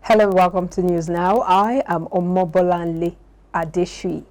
Hello and welcome to News Now. I am Omobolanle Adeshui.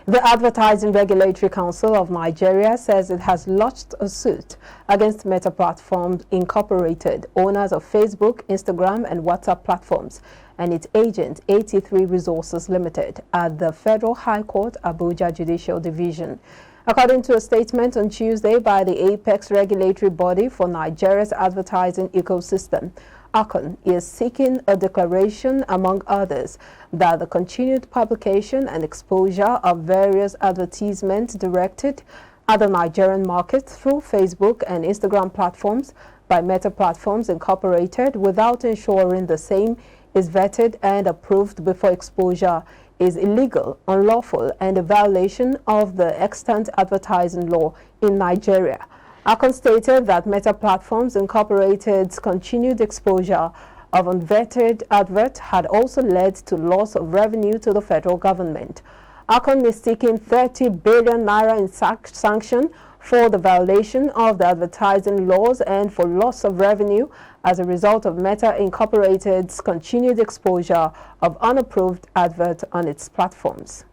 The Advertising Regulatory Council of Nigeria says it has lodged a suit against Meta Platforms Incorporated, owners of Facebook, Instagram and WhatsApp platforms, and its agent 83 Resources Limited at the Federal High Court, Abuja Judicial Division. According to a statement on Tuesday by the apex regulatory body for Nigeria's advertising ecosystem, ARCON is seeking a declaration, among others, that the continued publication and exposure of various advertisements directed at the Nigerian market through Facebook and Instagram platforms by Meta Platforms Incorporated without ensuring the same is vetted and approved before exposure is illegal, unlawful, and a violation of the extant advertising law in Nigeria. ARCON stated that Meta Platforms Incorporated's continued exposure of unvetted adverts had also led to loss of revenue to the federal government. ARCON is seeking 30 billion naira in sanction for the violation of the advertising laws and for loss of revenue as a result of Meta Incorporated's continued exposure of unapproved adverts on its platforms.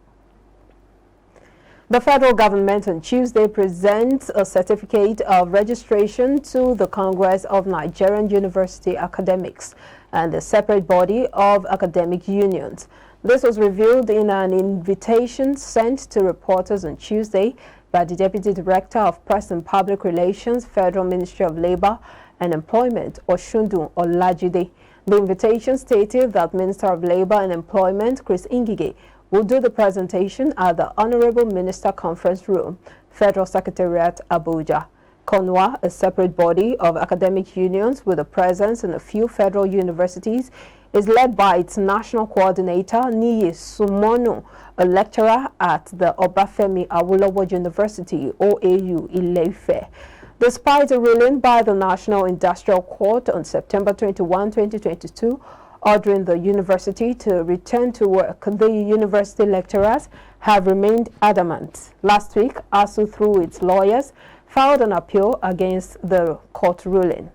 The federal government on Tuesday presents a certificate of registration to the Congress of Nigerian University Academics and a separate body of academic unions. This was revealed in an invitation sent to reporters on Tuesday by the Deputy Director of Press and Public Relations, Federal Ministry of Labor and Employment, Oshundun Olajide. The invitation stated that Minister of Labor and Employment, Chris Ngige, will do the presentation at the Honorable Minister Conference Room, Federal Secretariat, Abuja. CONWA, a separate body of academic unions with a presence in a few federal universities, is led by its national coordinator, Niyi Sumonu, a lecturer at the Obafemi Awolowo University, OAU, Ile-Ife. Despite a ruling by the National Industrial Court on September 21, 2022, ordering the university to return to work, the university lecturers have remained adamant. Last week, ASU, through its lawyers, filed an appeal against the court ruling.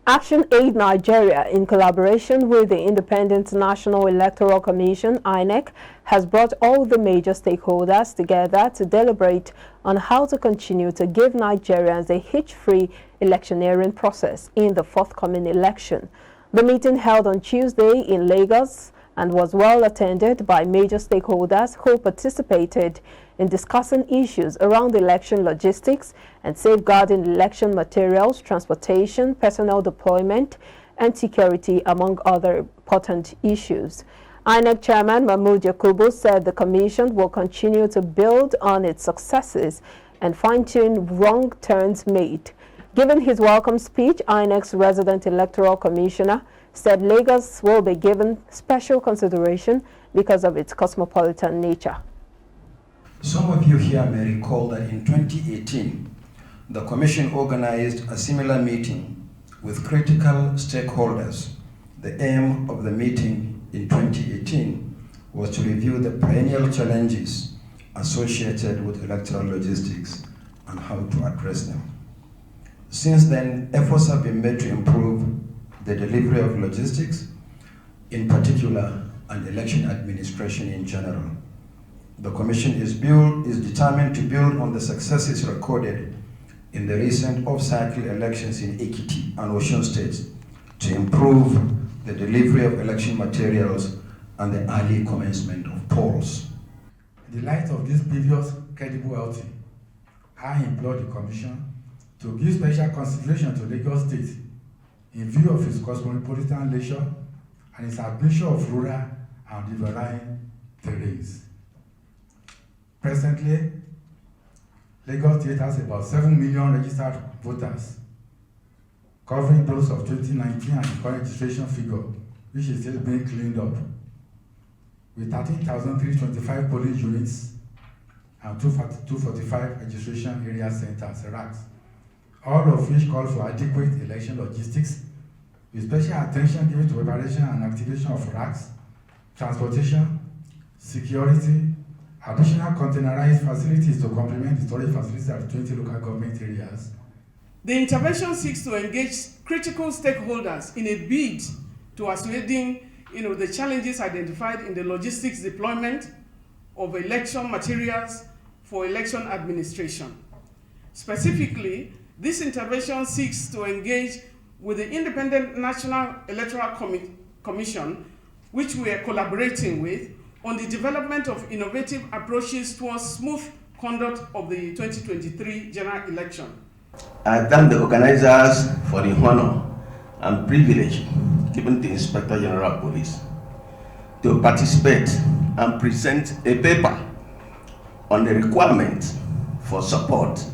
Action Aid Nigeria, in collaboration with the Independent National Electoral Commission, INEC, has brought all the major stakeholders together to deliberate on how to continue to give Nigerians a hitch-free electioneering process in the forthcoming election. The meeting held on Tuesday in Lagos and was well attended by major stakeholders who participated in discussing issues around election logistics and safeguarding election materials, transportation, personnel deployment, and security, among other important issues. INEC Chairman Mahmoud Yakubu said the Commission will continue to build on its successes and fine-tune wrong turns made. Given his welcome speech, INEC's resident electoral commissioner said Lagos will be given special consideration because of its cosmopolitan nature. Some of you here may recall that in 2018, the Commission organized a similar meeting with critical stakeholders. The aim of the meeting in 2018 was to review the perennial challenges associated with electoral logistics and how to address them. Since then, efforts have been made to improve the delivery of logistics, in particular, and election administration in general. The Commission is determined to build on the successes recorded in the recent off-cycle elections in Ekiti and Osun states to improve the delivery of election materials and the early commencement of polls. In the light of this previous credible outing, I implore the Commission to give special consideration to Lagos State in view of its cosmopolitan nature and its ambition of rural and riverine terrains. Presently, Lagos State has about 7 million registered voters, covering those of 2019 and the current registration figure, which is still being cleaned up, with 13,325 polling units and 245 registration area centers, RACs, all of which call for adequate election logistics, with special attention given to preparation and activation of RACs, transportation, security, additional containerized facilities to complement the storage facilities at 20 local government areas. The intervention seeks to engage critical stakeholders in a bid to assuaging the challenges identified in the logistics deployment of election materials for election administration. Specifically, this intervention seeks to engage with the Independent National Electoral Commission, which we are collaborating with, on the development of innovative approaches towards smooth conduct of the 2023 general election. I thank the organizers for the honor and privilege given to Inspector General of Police to participate and present a paper on the requirement for support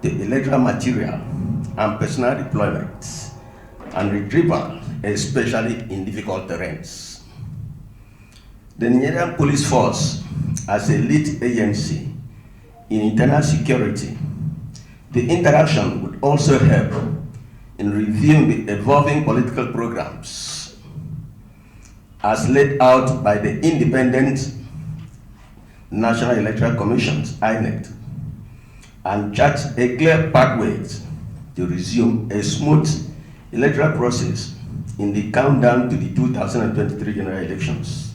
to electoral material and personal deployment and retrieval, especially in difficult terrains. The Nigerian Police Force, as a lead agency in internal security, the interaction would also help in reviewing the evolving political programs as laid out by the Independent National Electoral Commission, INEC, and chart a clear pathway to resume a smooth electoral process in the countdown to the 2023 general elections.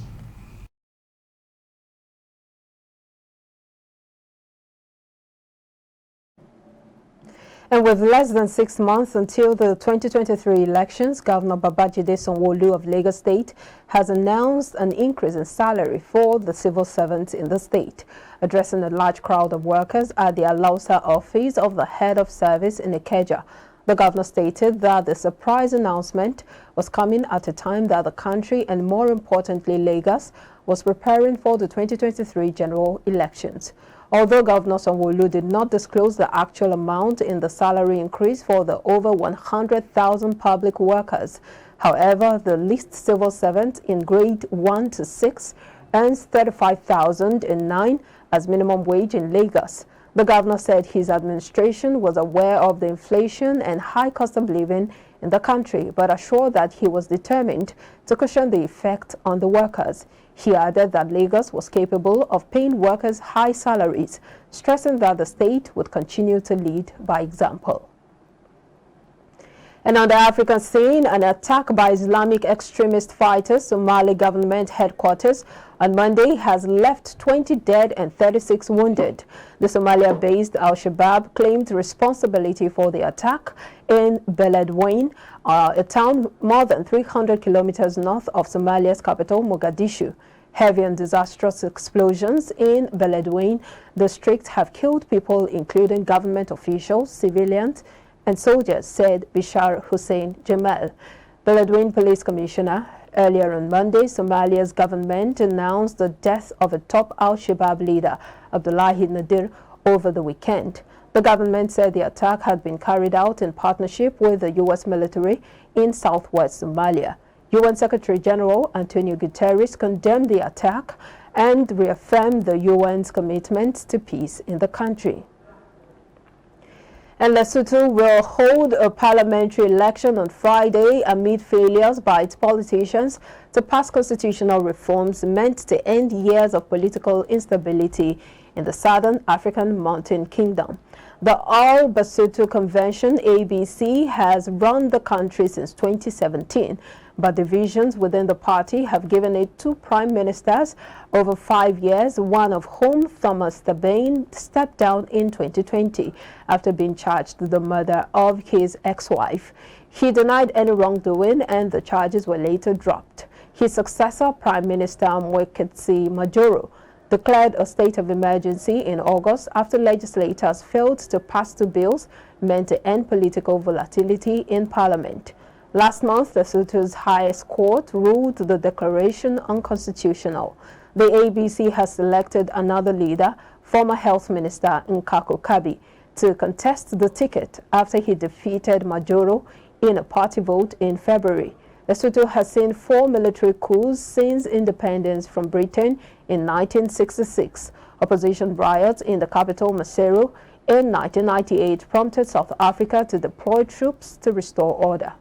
And with less than 6 months until the 2023 elections, Governor Babajide Sanwo-Olu of Lagos State has announced an increase in salary for the civil servants in the state. Addressing a large crowd of workers at the Alausa office of the head of service in Ikeja, the governor stated that the surprise announcement was coming at a time that the country, and more importantly Lagos, was preparing for the 2023 general elections. Although Governor Sanwo-Olu did not disclose the actual amount in the salary increase for the over 100,000 public workers, however, the least civil servant in grade 1 to 6 earns 35,009 as minimum wage in Lagos. The governor said his administration was aware of the inflation and high cost of living in the country, but assured that he was determined to cushion the effect on the workers. He added that Lagos was capable of paying workers high salaries, stressing that the state would continue to lead by example. And on the African scene, an attack by Islamic extremist fighters to Mali government headquarters on Monday has left 20 dead and 36 wounded. The Somalia-based Al-Shabaab claimed responsibility for the attack in Beledweyne, a town more than 300 kilometers north of Somalia's capital, Mogadishu. Heavy and disastrous explosions in Beledweyne district have killed people, including government officials, civilians, and soldiers, said Bishar Hussein Jamal, Beledweyne Police Commissioner. Earlier on Monday, Somalia's government announced the death of a top Al-Shabaab leader, Abdullahi Nadir, over the weekend. The government said the attack had been carried out in partnership with the U.S. military in southwest Somalia. UN Secretary General Antonio Guterres condemned the attack and reaffirmed the UN's commitment to peace in the country. And Lesotho will hold a parliamentary election on Friday amid failures by its politicians to pass constitutional reforms meant to end years of political instability in the Southern African Mountain Kingdom. The All Basotho Convention, ABC, has run the country since 2017, but divisions within the party have given it 2 prime ministers over 5 years, one of whom, Thomas Thabane, stepped down in 2020 after being charged with the murder of his ex-wife. He denied any wrongdoing and the charges were later dropped. His successor, Prime Minister Mweketsi Majoro, declared a state of emergency in August after legislators failed to pass 2 bills meant to end political volatility in Parliament. Last month, Lesotho's highest court ruled the declaration unconstitutional. The ABC has selected another leader, former Health Minister Nkako Kabi, to contest the ticket after he defeated Majoro in a party vote in February. Lesotho has seen 4 military coups since independence from Britain in 1966. Opposition riots in the capital, Maseru, in 1998 prompted South Africa to deploy troops to restore order.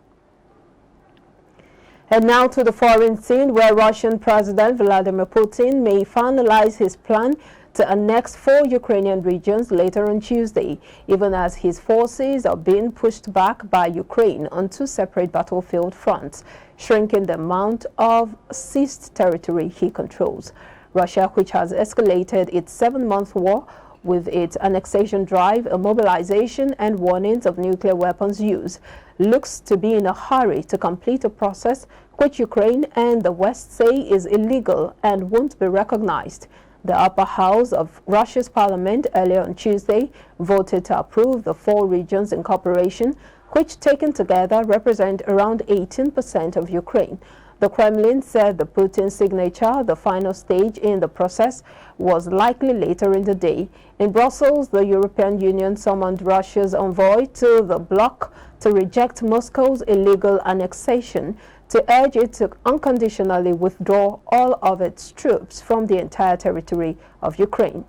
And now to the foreign scene, where Russian President Vladimir Putin may finalize his plan to annex 4 Ukrainian regions later on Tuesday, even as his forces are being pushed back by Ukraine on 2 separate battlefield fronts, shrinking the amount of seized territory he controls. Russia, which has escalated its 7-month war with its annexation drive, mobilization and warnings of nuclear weapons use, looks to be in a hurry to complete a process which Ukraine and the West say is illegal and won't be recognized. The upper house of Russia's parliament earlier on Tuesday voted to approve the 4 regions incorporation, which taken together represent around 18% of Ukraine. The Kremlin said the Putin signature, the final stage in the process, was likely later in the day. In Brussels, the European Union summoned Russia's envoy to the bloc to reject Moscow's illegal annexation, to urge it to unconditionally withdraw all of its troops from the entire territory of Ukraine.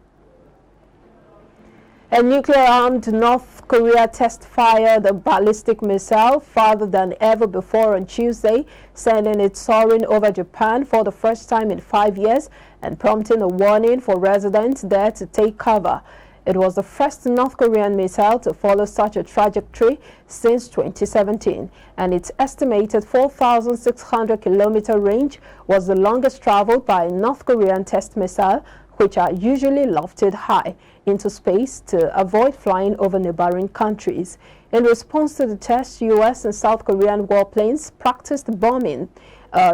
A nuclear-armed North Korea test-fired a ballistic missile farther than ever before on Tuesday, sending it soaring over Japan for the first time in 5 years and prompting a warning for residents there to take cover. It was the first North Korean missile to follow such a trajectory since 2017, and its estimated 4,600-kilometer range was the longest traveled by a North Korean test missile, which are usually lofted high into space to avoid flying over neighboring countries. In response to the test, U.S. and South Korean warplanes practiced bombing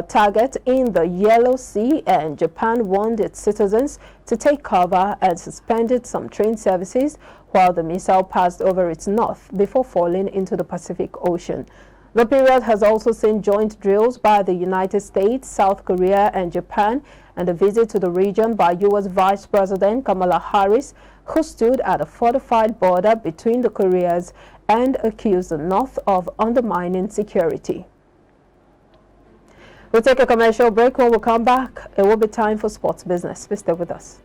target in the Yellow Sea, and Japan warned its citizens to take cover and suspended some train services while the missile passed over its north before falling into the Pacific Ocean. The period has also seen joint drills by the United States, South Korea and Japan, and a visit to the region by U.S. Vice President Kamala Harris, who stood at a fortified border between the Koreas and accused the North of undermining security. We'll take a commercial break. When we come back, it will be time for sports business. Please stay with us.